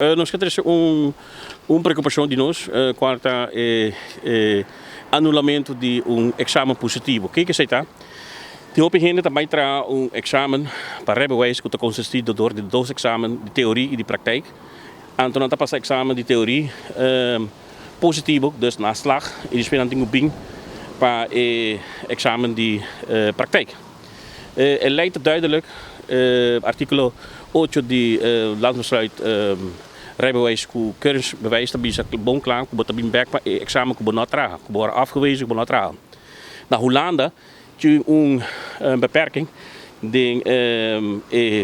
Nós temos preocupação de nós quanto ao anulamento de exame positivo. O que é isso? De opinião também terá exame para rijbewijs que consistido door de 2 examen de theorie e de praktijk. Então, nós passamos exame de teorie positivo, dus na slag, e depois nós bem para examen de praktijk. Leidt duidelijk, artikel 8 de landbesluit rijbewijs ku keursbewijs dat bisa bon klaar ku dat bin back examen ku bonat tragen ku worden afgewezen ku bonat tragen. Na Hollanda je beperking ding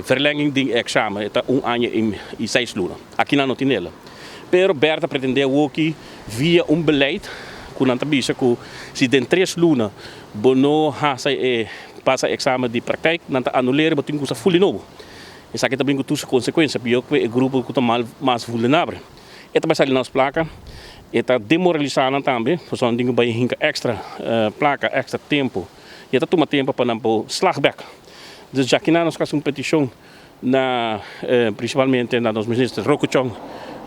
verlenging ding examen het aan je in 6 maanden. Aqui na notinela. Pero Berta pretende ook via beleid ku nanta bisa ku si den 3 maanden bono ha sai passa examen de praktijk nanta annuleren betin ku sa fully novo. Isso aqui também tem consequências, porque o grupo que está mais vulnerável. Eta vai sair nas placas, eta demoralizando também, porque não tem que extra placa, extra tempo. E eta toma tempo para não slagback. Dus já que nós fazemos competição na principalmente na dos ministros Rokuchong,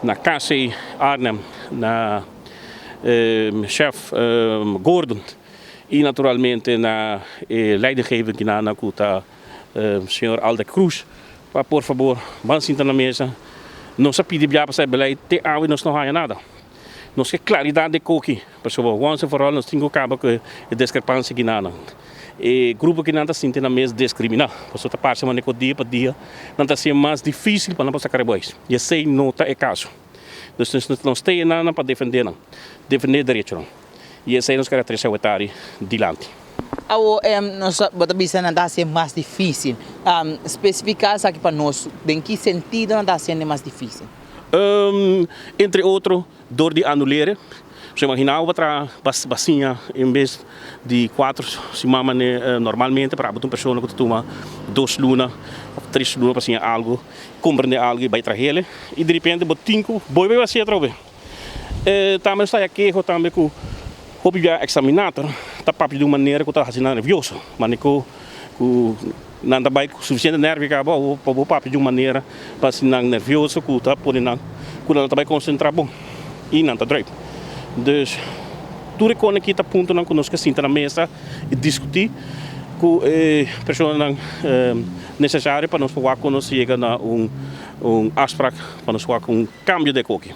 na KC Arnhem, na chef Gordon e naturalmente na leidinggever que na Kuta senhor Alde Cruz. Por favor, vamos sentar na mesa. Não se pede para sair beleid, te awe nós não há nada. Nós quer claridade de coque, pessoal. Once and for all, nós temos que acabar com a discrepância que nada. E grupo que nada sente na mesa discriminar. Pessoal está passando dia para dia, não está sendo mais difícil para não passar carboides. E esse não é caso. Então nós temos nada para defender direito. E esse nós queremos tratar dilante. Nós bisa não está sendo mais difícil. Especificar aqui para nós, em que sentido não está sendo mais difícil? Entre outros, dor de anuleren. Você imagina outra vacina em vez de 4 semanas normalmente para uma pessoa que toma 2 lunas, 3 lunas para fazer algo, compreender algo e vai trazer e de repente botinho, boi vai ser outra vez. Também está aqui também com o examinator, tá papo de uma maneira que está fazendo nervioso, mas não está bem suficiente nervo que acabou o papo de uma maneira para se não nervioso que está podendo não está bem concentrar bom e não está direito. Dus tudo que aqui está ponto não conosco assim na mesa e discutir com pessoas necessárias para nós falar quando chega na afspraak para nós falar com cambio de coque.